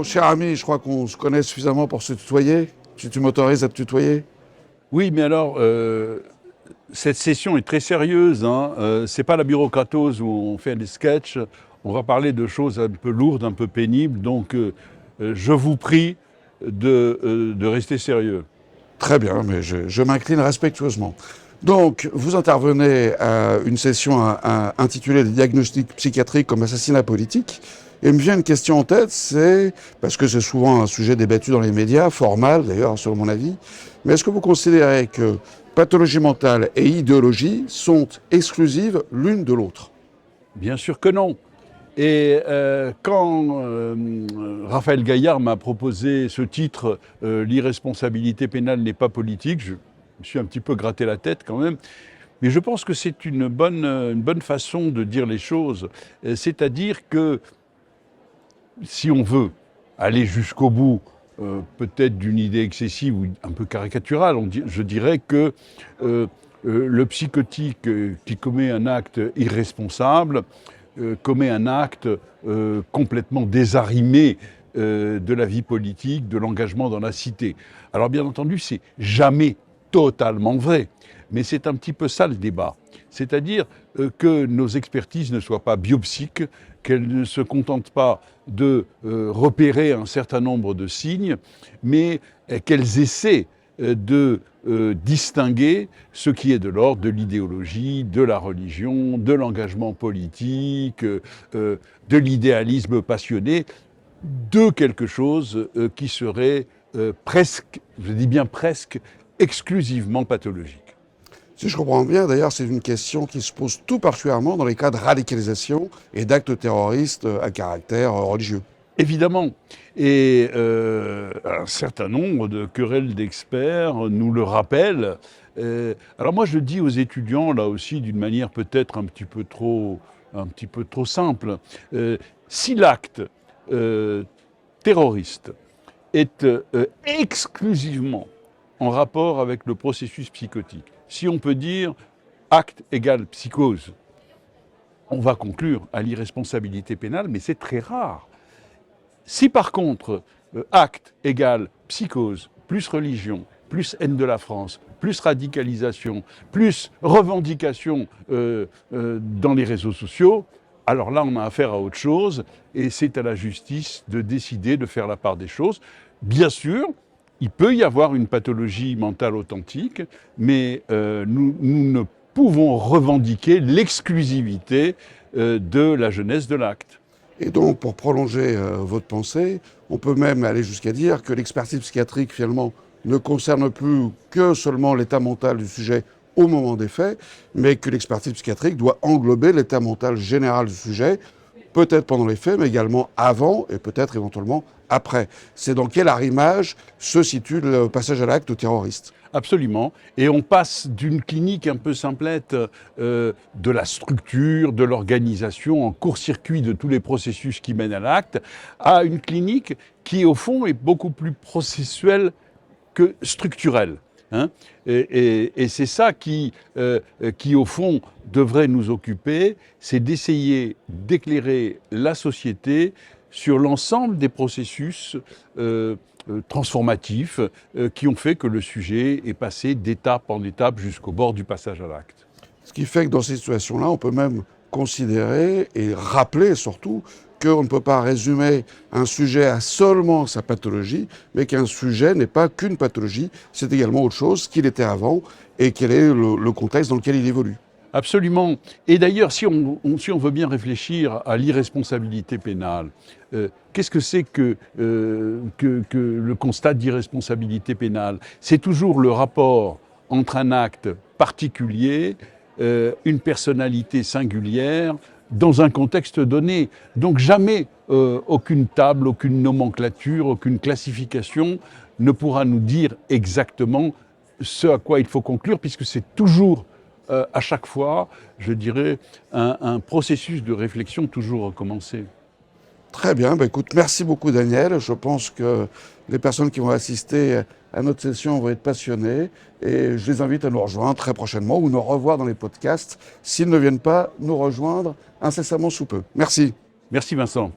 Mon cher ami, je crois qu'on se connaît suffisamment pour se tutoyer. Tu m'autorises à te tutoyer? Oui, mais alors, cette session est très sérieuse, hein. C'est pas la bureaucratose où on fait des sketchs. On va parler de choses un peu lourdes, un peu pénibles. Donc, je vous prie de rester sérieux. Très bien, mais je m'incline respectueusement. Donc, vous intervenez à une session intitulée « Des diagnostics psychiatriques comme assassinat politique ». Et me vient une question en tête, c'est, parce que c'est souvent un sujet débattu dans les médias, fort mal d'ailleurs, selon mon avis, mais est-ce que vous considérez que pathologie mentale et idéologie sont exclusives l'une de l'autre? Bien sûr que non. Et quand Raphaël Gaillard m'a proposé ce titre, L'irresponsabilité pénale n'est pas politique, je me suis un petit peu gratté la tête quand même. Mais je pense que c'est une bonne façon de dire les choses. C'est-à-dire que si on veut aller jusqu'au bout, peut-être d'une idée excessive ou un peu caricaturale, je dirais que le psychotique qui commet un acte irresponsable commet un acte complètement désarrimé de la vie politique, de l'engagement dans la cité. Alors bien entendu, c'est jamais totalement vrai, mais c'est un petit peu ça le débat. C'est-à-dire que nos expertises ne soient pas biopsiques, qu'elles ne se contentent pas de repérer un certain nombre de signes, mais qu'elles essaient de distinguer ce qui est de l'ordre de l'idéologie, de la religion, de l'engagement politique, de l'idéalisme passionné, de quelque chose qui serait presque, je dis bien presque, exclusivement pathologique. Si je comprends bien, d'ailleurs, c'est une question qui se pose tout particulièrement dans les cas de radicalisation et d'actes terroristes à caractère religieux. Évidemment. Et un certain nombre de querelles d'experts nous le rappellent. Alors moi, je dis aux étudiants, là aussi, d'une manière peut-être un petit peu trop simple, si l'acte terroriste est exclusivement en rapport avec le processus psychotique, si on peut dire acte égale psychose, on va conclure à l'irresponsabilité pénale, mais c'est très rare. Si par contre, acte égale psychose, plus religion, plus haine de la France, plus radicalisation, plus revendication dans les réseaux sociaux, alors là, on a affaire à autre chose, et c'est à la justice de décider de faire la part des choses. Bien sûr, il peut y avoir une pathologie mentale authentique, mais nous ne pouvons revendiquer l'exclusivité de la jeunesse de l'acte. Et donc, pour prolonger votre pensée, on peut même aller jusqu'à dire que l'expertise psychiatrique, finalement, ne concerne plus que seulement l'état mental du sujet au moment des faits, mais que l'expertise psychiatrique doit englober l'état mental général du sujet, peut-être pendant les faits, mais également avant et peut-être éventuellement après. C'est dans quel arrimage se situe le passage à l'acte terroriste? Absolument. Et on passe d'une clinique un peu simplette de la structure, de l'organisation, en court-circuit de tous les processus qui mènent à l'acte, à une clinique qui, au fond, est beaucoup plus processuelle que structurelle. Hein. Et c'est ça qui, au fond, devrait nous occuper, c'est d'essayer d'éclairer la société sur l'ensemble des processus transformatifs qui ont fait que le sujet est passé d'étape en étape jusqu'au bord du passage à l'acte. Ce qui fait que dans ces situations-là, on peut même considérer et rappeler surtout qu'on ne peut pas résumer un sujet à seulement sa pathologie, mais qu'un sujet n'est pas qu'une pathologie, c'est également autre chose qu'il était avant et quel est le contexte dans lequel il évolue. Absolument. Et d'ailleurs, si on veut bien réfléchir à l'irresponsabilité pénale, qu'est-ce que c'est que le constat d'irresponsabilité pénale? C'est toujours le rapport entre un acte particulier, une personnalité singulière, dans un contexte donné. Donc jamais aucune table, aucune nomenclature, aucune classification ne pourra nous dire exactement ce à quoi il faut conclure, puisque c'est toujours à chaque fois, je dirais, un processus de réflexion toujours recommencé. Très bien, écoute, merci beaucoup Daniel. Je pense que les personnes qui vont assister à notre session vont être passionnées et je les invite à nous rejoindre très prochainement ou nous revoir dans les podcasts s'ils ne viennent pas nous rejoindre incessamment sous peu. Merci. Merci Vincent.